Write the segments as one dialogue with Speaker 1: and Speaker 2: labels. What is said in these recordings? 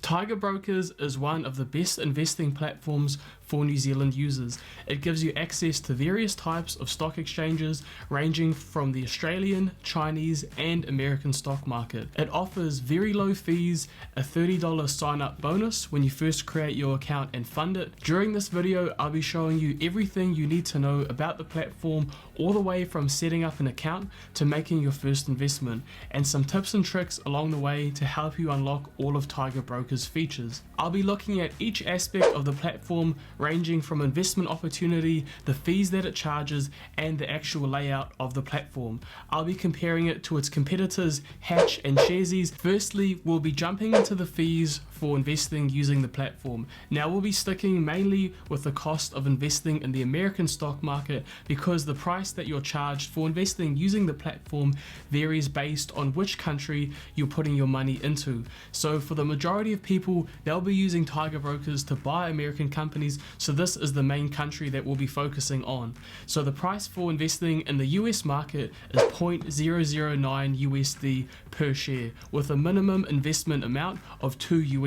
Speaker 1: Tiger Brokers is one of the best investing platforms for New Zealand users. It gives you access to various types of stock exchanges ranging from the Australian, Chinese and American stock market. It offers very low fees, a $30 sign up bonus when you first create your account and fund it. During this video I'll be showing you everything you need to know about the platform, all the way from setting up an account to making your first investment, and some tips and tricks along the way to help you unlock all of Tiger Brokers features. I'll be looking at each aspect of the platform, ranging from investment opportunity, the fees that it charges, and the actual layout of the platform. I'll be comparing it to its competitors Hatch and Sharesies. Firstly, we'll be jumping into the fees for investing using the platform. Now we'll be sticking mainly with the cost of investing in the American stock market, because the price that you're charged for investing using the platform varies based on which country you're putting your money into. So for the majority of people, they'll be using Tiger Brokers to buy American companies, so this is the main country that we'll be focusing on. So the price for investing in the US market is $0.009 USD per share, with a minimum investment amount of $2.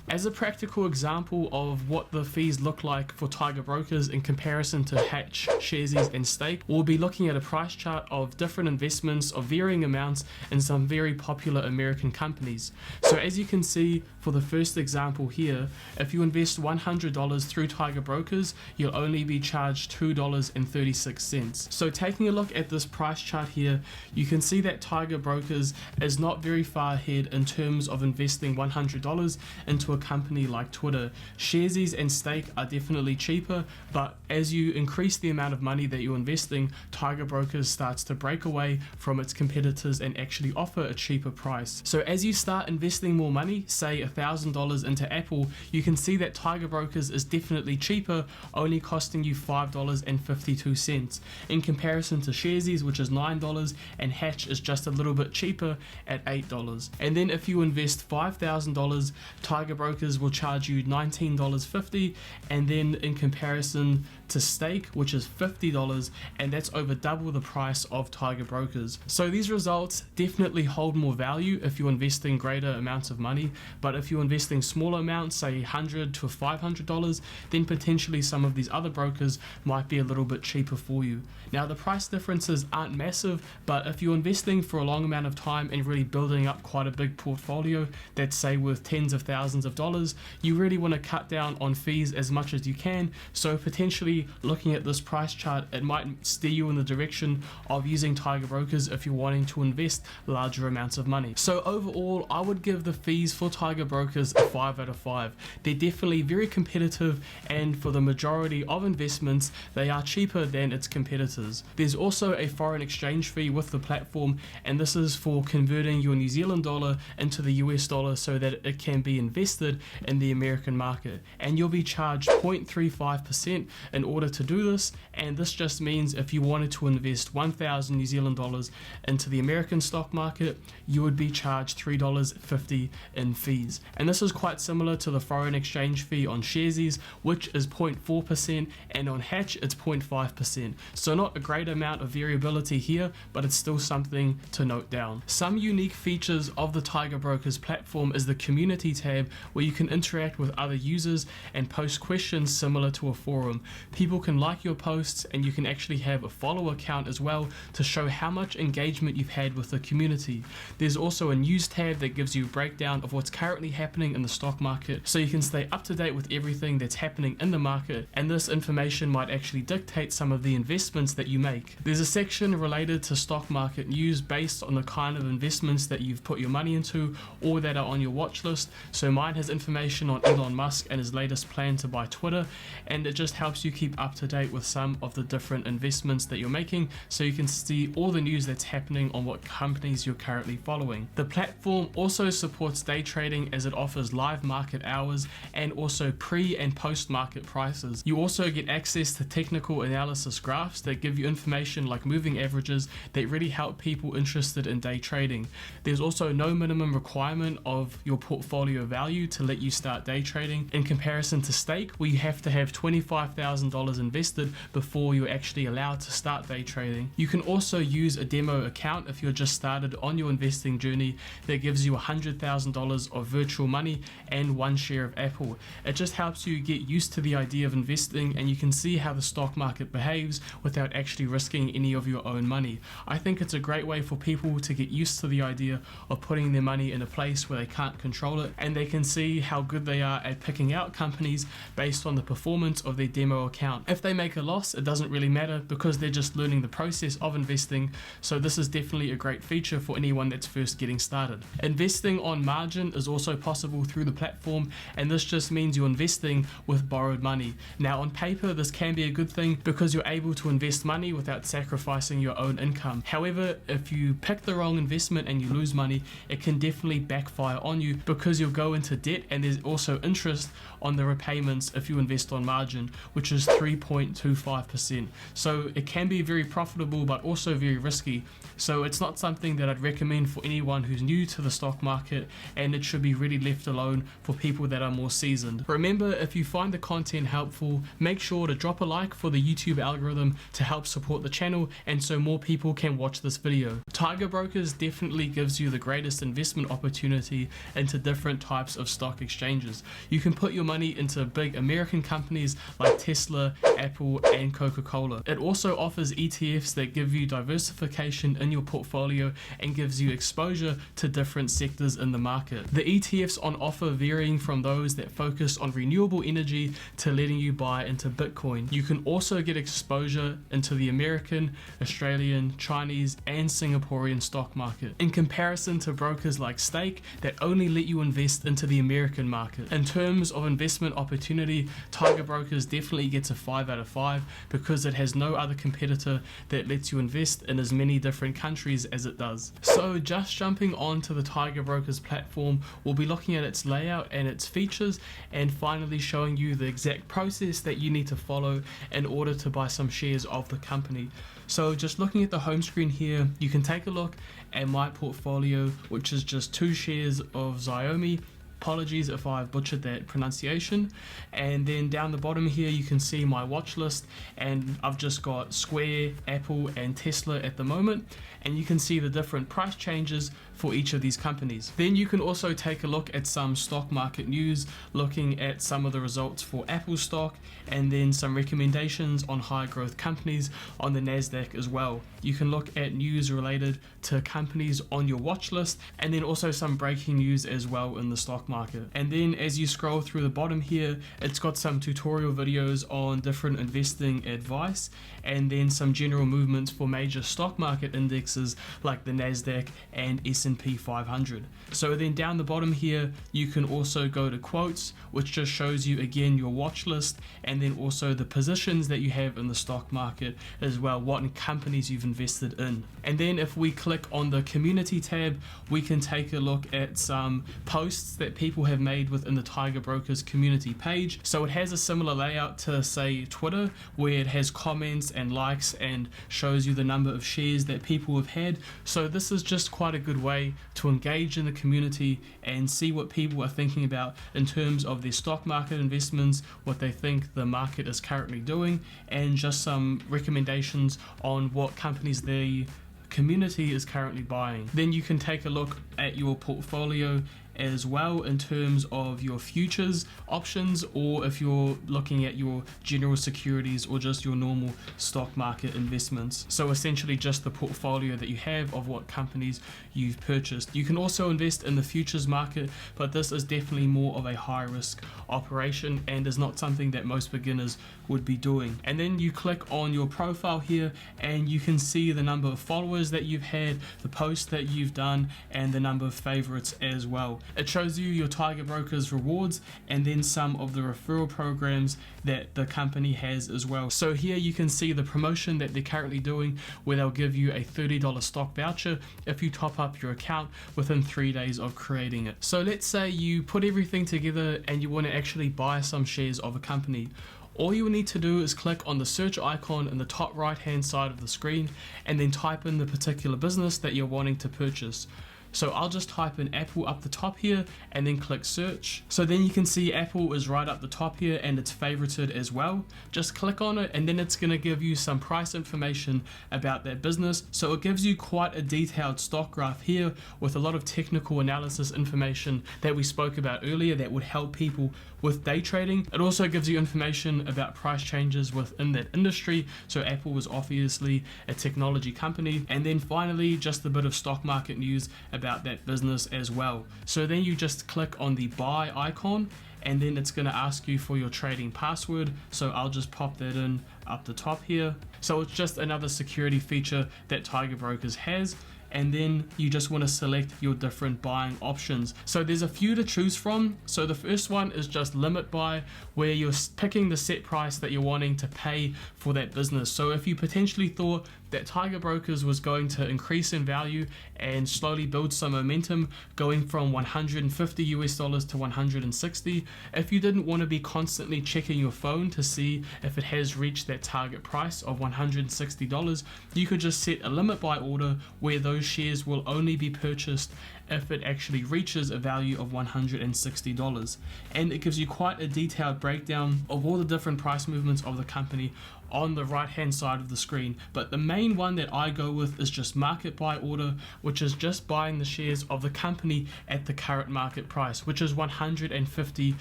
Speaker 1: As a practical example of what the fees look like for Tiger Brokers in comparison to Hatch, Sharesies and Stake, we'll be looking at a price chart of different investments of varying amounts in some very popular American companies. So as you can see, for the first example here, if you invest $100 through Tiger Brokers, you'll only be charged $2.36. So taking a look at this price chart here, you can see that Tiger Brokers is not very far ahead in terms of investing $100 into a company like Twitter. Sharesies and Stake are definitely cheaper, but as you increase the amount of money that you're investing, Tiger Brokers starts to break away from its competitors and actually offer a cheaper price. So as you start investing more money, say $1,000 into Apple, you can see that Tiger Brokers is definitely cheaper, only costing you $5.52 in comparison to Sharesies, which is $9, and Hatch is just a little bit cheaper at $8. And then if you invest $5,000, Tiger Brokers will charge you $19.50, and then in comparison to Stake, which is $50, and that's over double the price of Tiger Brokers. So these results definitely hold more value if you're investing greater amounts of money, but if you're investing smaller amounts, say $100 to $500, then potentially some of these other brokers might be a little bit cheaper for you. Now the price differences aren't massive, but if you're investing for a long amount of time and really building up quite a big portfolio that's say worth tens of thousands of dollars, you really want to cut down on fees as much as you can. So potentially looking at this price chart, it might steer you in the direction of using Tiger Brokers if you're wanting to invest larger amounts of money. So overall, I would give the fees for Tiger Brokers a 5 out of 5. They're definitely very competitive, and for the majority of investments, they are cheaper than its competitors. There's also a foreign exchange fee with the platform, and this is for converting your New Zealand dollar into the US dollar so that it can be invested in the American market, and you'll be charged 0.35% in order to do this. And this just means if you wanted to invest 1,000 New Zealand dollars into the American stock market, you would be charged $3.50 in fees. And this is quite similar to the foreign exchange fee on Sharesies, which is 0.4%, and on Hatch it's 0.5%. So not a great amount of variability here, but it's still something to note down. Some unique features of the Tiger Brokers platform is the community tab, where you can interact with other users and post questions similar to a forum. People can like your posts, and you can actually have a follower count as well to show how much engagement you've had with the community. There's also a news tab that gives you a breakdown of what's currently happening in the stock market, so you can stay up to date with everything that's happening in the market, and this information might actually dictate some of the investments that you make. There's a section related to stock market news based on the kind of investments that you've put your money into or that are on your watch list. So mine has information on Elon Musk and his latest plan to buy Twitter, and it just helps you keep up to date with some of the different investments that you're making, so you can see all the news that's happening on what companies you're currently following. The platform also supports day trading, as it offers live market hours and also pre and post market prices. You also get access to technical analysis graphs that give you information like moving averages that really help people interested in day trading. There's also no minimum requirement of your portfolio value to let you start day trading, in comparison to Stake, where you have to have $25,000 $100,000 invested before you're actually allowed to start day trading. You can also use a demo account if you're just started on your investing journey that gives you $100,000 of virtual money and 1 share of Apple. It just helps you get used to the idea of investing, and you can see how the stock market behaves without actually risking any of your own money. I think it's a great way for people to get used to the idea of putting their money in a place where they can't control it, and they can see how good they are at picking out companies based on the performance of their demo account. If they make a loss, it doesn't really matter because they're just learning the process of investing, so this is definitely a great feature for anyone that's first getting started. Investing on margin is also possible through the platform, and this just means you're investing with borrowed money. Now on paper this can be a good thing because you're able to invest money without sacrificing your own income. However, if you pick the wrong investment and you lose money, it can definitely backfire on you because you'll go into debt, and there's also interest on the repayments if you invest on margin, which is 3.25%. So it can be very profitable but also very risky. So it's not something that I'd recommend for anyone who's new to the stock market, and it should be really left alone for people that are more seasoned. Remember, if you find the content helpful, make sure to drop a like for the YouTube algorithm to help support the channel and so more people can watch this video. Tiger Brokers definitely gives you the greatest investment opportunity into different types of stock exchanges. You can put your money into big American companies like Tesla, Apple and Coca-Cola. It also offers ETFs that give you diversification in your portfolio and gives you exposure to different sectors in the market. The ETFs on offer varying from those that focus on renewable energy to letting you buy into Bitcoin. You can also get exposure into the American, Australian, Chinese and Singaporean stock market, in comparison to brokers like Stake that only let you invest into the American market. In terms of investment opportunity, Tiger Brokers definitely gets a 5 out of 5 because it has no other competitor that lets you invest in as many different countries as it does. So just jumping onto the Tiger Brokers platform, we'll be looking at its layout and its features, and finally showing you the exact process that you need to follow in order to buy some shares of the company. So just looking at the home screen here, you can take a look at my portfolio, which is just 2 shares of Xiaomi. Apologies if I butchered that pronunciation. And then down the bottom here you can see my watch list, and I've just got Square, Apple and Tesla at the moment, and you can see the different price changes for each of these companies. Then you can also take a look at some stock market news, looking at some of the results for Apple stock, and then some recommendations on high growth companies on the Nasdaq as well. You can look at news related to companies on your watch list, and then also some breaking news as well in the stock market. And then as you scroll through the bottom here, it's got some tutorial videos on different investing advice, and then some general movements for major stock market indexes like the Nasdaq and S&P 500. So then down the bottom here you can also go to quotes, which just shows you again your watch list, and then also the positions that you have in the stock market as well, what companies you've invested in. And then if we click on the community tab, we can take a look at some posts that people have made within the Tiger Brokers community page. So it has a similar layout to say Twitter, where it has comments and likes and shows you the number of shares that people have had. So this is just quite a good way to engage in the community and see what people are thinking about in terms of their stock market investments, what they think the market is currently doing, and just some recommendations on what companies the community is currently buying. Then you can take a look at your portfolio as well in terms of your futures options, or if you're looking at your general securities or just your normal stock market investments. So essentially just the portfolio that you have of what companies you've purchased. You can also invest in the futures market, but this is definitely more of a high risk operation and is not something that most beginners would be doing. And then you click on your profile here and you can see the number of followers that you've had, the posts that you've done, and the number of favorites as well. It shows you your Tiger Brokers rewards and then some of the referral programs that the company has as well. So here you can see the promotion that they're currently doing, where they'll give you a $30 stock voucher if you top up your account within 3 days of creating it. So let's say you put everything together and you want to actually buy some shares of a company. All you need to do is click on the search icon in the top right hand side of the screen and then type in the particular business that you're wanting to purchase. So I'll just type in Apple up the top here and then click search. So then you can see Apple is right up the top here and it's favorited as well. Just click on it and then it's going to give you some price information about that business. So it gives you quite a detailed stock graph here with a lot of technical analysis information that we spoke about earlier that would help people with day trading. It also gives you information about price changes within that industry. So Apple was obviously a technology company. And then finally, just a bit of stock market news about that business as well. So then you just click on the buy icon and then it's going to ask you for your trading password. So I'll just pop that in up the top here. So it's just another security feature that Tiger Brokers has. And then you just want to select your different buying options. So there's a few to choose from. So the first one is just limit buy, where you're picking the set price that you're wanting to pay for that business. So if you potentially thought that Tiger Brokers was going to increase in value and slowly build some momentum going from 150 US dollars to 160, if you didn't want to be constantly checking your phone to see if it has reached that target price of $160, you could just set a limit buy order where those shares will only be purchased if it actually reaches a value of $160. And it gives you quite a detailed breakdown of all the different price movements of the company on the right hand side of the screen. But the main one that I go with is just market buy order, which is just buying the shares of the company at the current market price, which is 150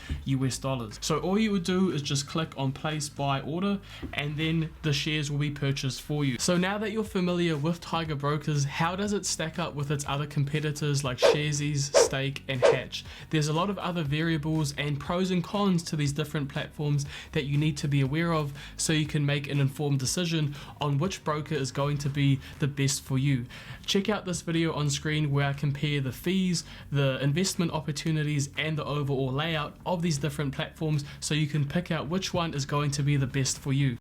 Speaker 1: US dollars. So all you would do is just click on place buy order and then the shares will be purchased for you. So now that you're familiar with Tiger Brokers, how does it stack up with its other competitors like Sharesies, Stake and Hatch? There's a lot of other variables and pros and cons to these different platforms that you need to be aware of so you can make an informed decision on which broker is going to be the best for you. Check out this video on screen where I compare the fees, the investment opportunities and the overall layout of these different platforms so you can pick out which one is going to be the best for you.